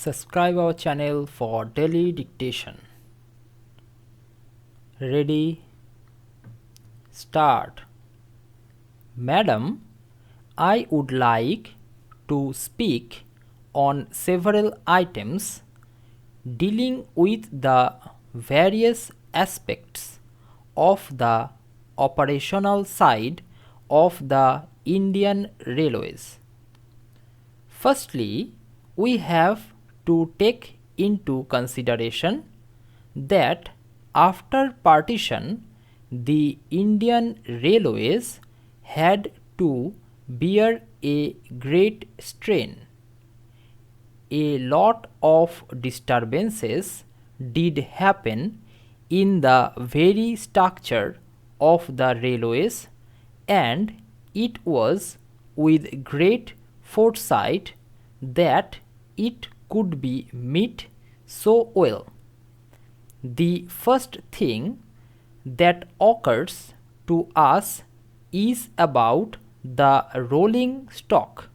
Subscribe our channel for daily dictation. Ready? Start. Madam, I would like to speak on several items dealing with the various aspects of the operational side of the Indian Railways. Firstly, we have to take into consideration that after partition, the Indian Railways had to bear a great strain. A lot of disturbances did happen in the very structure of the railways, and it was with great foresight that it could be met so well. The first thing that occurs to us is about the rolling stock.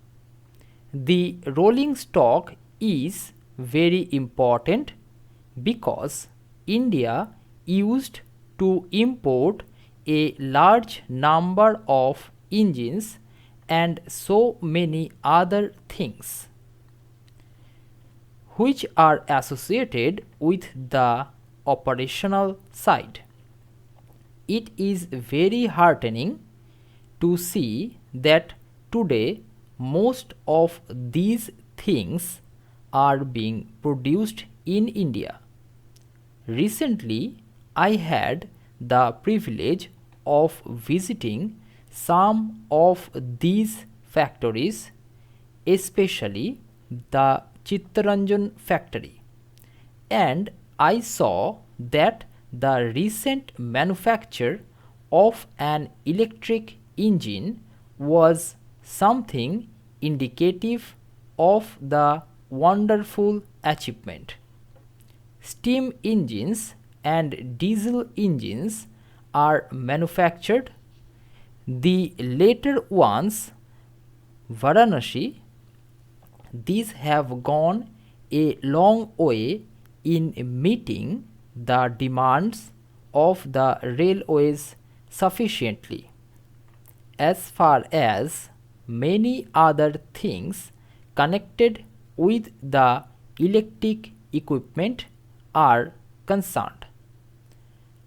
The rolling stock is very important because India used to import a large number of engines and so many other things which are associated with the operational side. It is very heartening to see that today most of these things are being produced in India. Recently, I had the privilege of visiting some of these factories, especially the Chittaranjan factory, and I saw that the recent manufacture of an electric engine was something indicative of the wonderful achievement. Steam engines and diesel engines are manufactured. The later ones, Varanasi, these have gone a long way in meeting the demands of the railways sufficiently. As far as many other things connected with the electric equipment are concerned,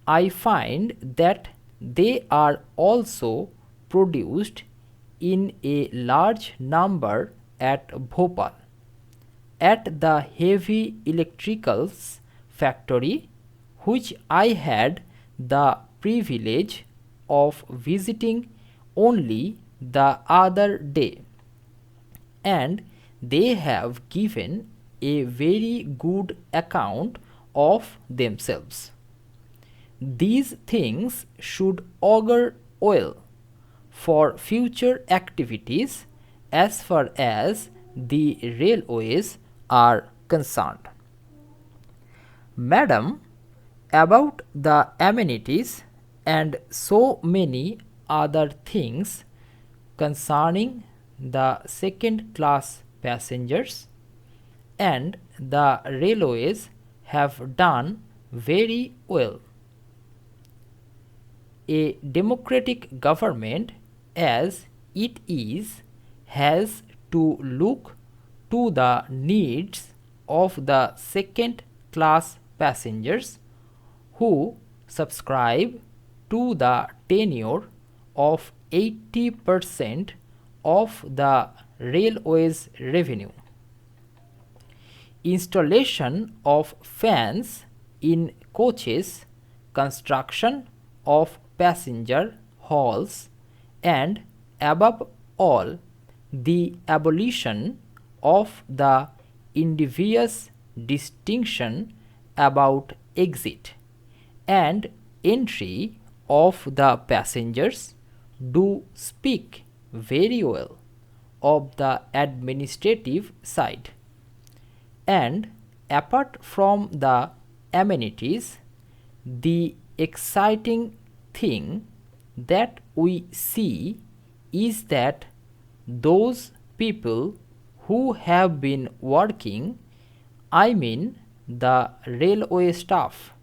I find that they are also produced in a large number at Bhopal. At the heavy electricals factory, which I had the privilege of visiting only the other day, and they have given a very good account of themselves. These things should augur well for future activities as far as the railways are concerned. Madam, about the amenities and so many other things concerning the second class passengers, and the railways have done very well. A democratic government as it is has to look to the needs of the second class passengers who subscribe to the tenure of 80% of the railway's revenue. Installation of fans in coaches, construction of passenger halls, and above all, the abolition of the invidious distinction about exit and entry of the passengers do speak very well of the administrative side. And apart from the amenities, the exciting thing that we see is that those people who have been working I mean the railway staff,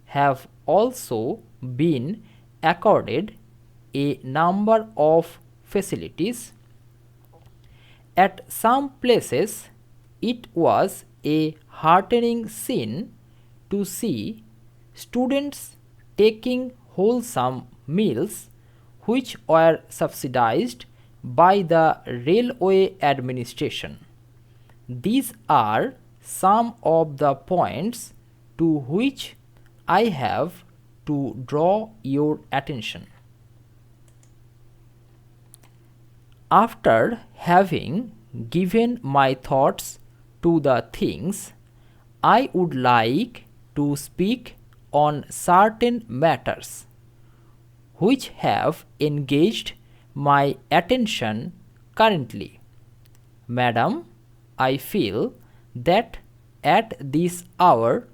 have also been accorded a number of facilities. At some places, it was a heartening scene to see students taking wholesome meals which were subsidized by the railway administration. These are some of the points to which I have to draw your attention. After having given my thoughts to the things, I would like to speak on certain matters which have engaged my attention currently. Madam, I feel that at this hour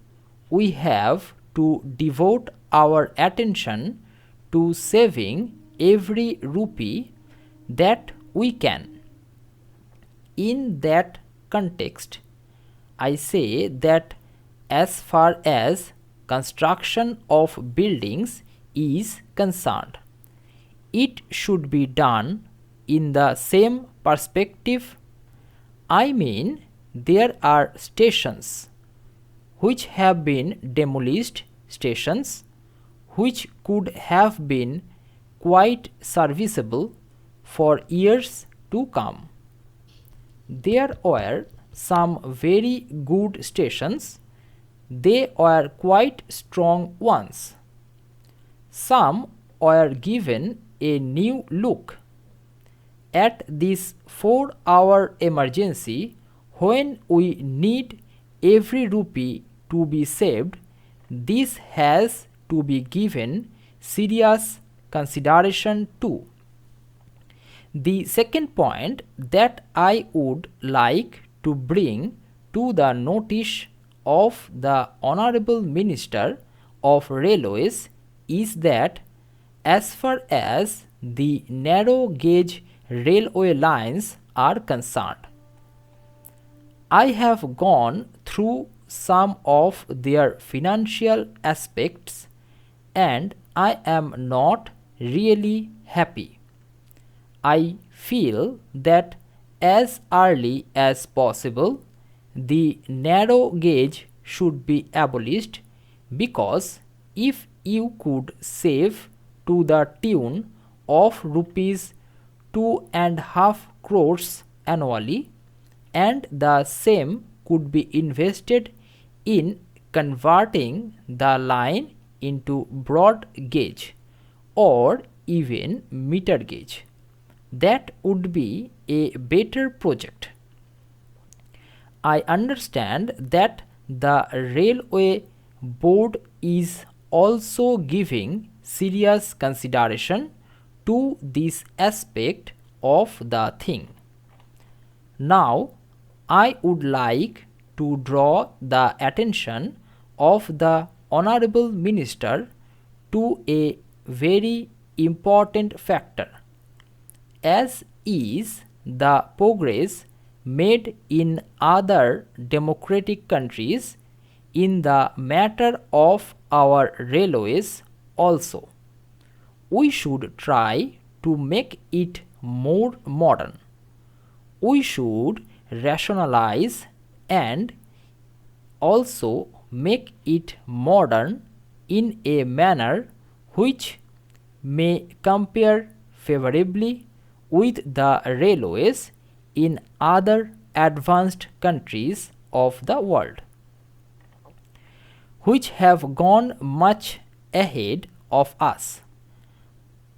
we have to devote our attention to saving every rupee that we can. In that context, I say that as far as construction of buildings is concerned, it should be done in the same perspective. I mean, there are stations which have been demolished, stations which could have been quite serviceable for years to come. There were some very good stations. They were quite strong ones. Some were given a new look. At this 4-hour emergency, when we need every rupee to be saved, this has to be given serious consideration too. The second point that I would like to bring to the notice of the Honorable Minister of Railways is that as far as the narrow gauge railway lines are concerned, I have gone through some of their financial aspects and I am not really happy. I feel that as early as possible the narrow gauge should be abolished, because if you could save to the tune of rupees 2.5 crores annually, and the same could be invested in converting the line into broad gauge or even meter gauge, that would be a better project. I understand that the railway board is also giving serious consideration to this aspect of the thing. Now, I would like to draw the attention of the Honorable Minister to a very important factor, as is the progress made in other democratic countries in the matter of our railways also. We should try to make it more modern. We should rationalize and also make it modern in a manner which may compare favorably with the railways in other advanced countries of the world, which have gone much ahead of us.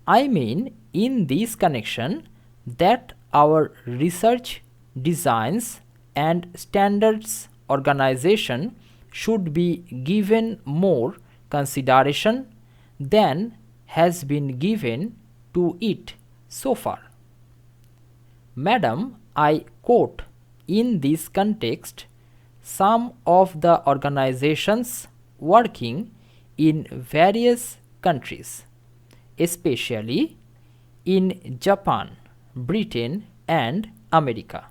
I mean in this connection that our research, designs and standards organization should be given more consideration than has been given to it so far. Madam, I quote in this context some of the organizations working in various countries, especially in Japan, Britain and America.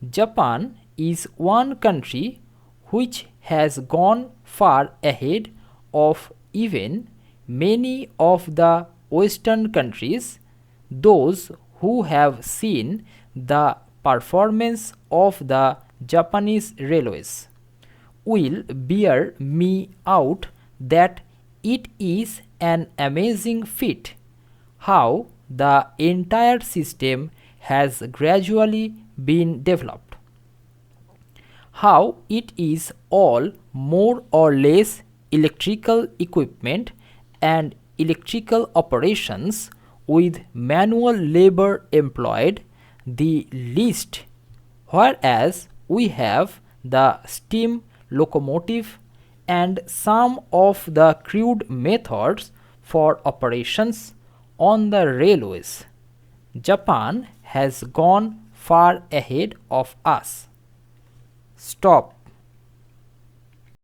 Japan is one country which has gone far ahead of even many of the Western countries. Those who have seen the performance of the Japanese railways will bear me out that it is an amazing feat how the entire system has gradually been developed, how it is all more or less electrical equipment and electrical operations with manual labor employed the least, whereas we have the steam locomotive and some of the crude methods for operations on the railways. Japan has gone far ahead of us. Stop.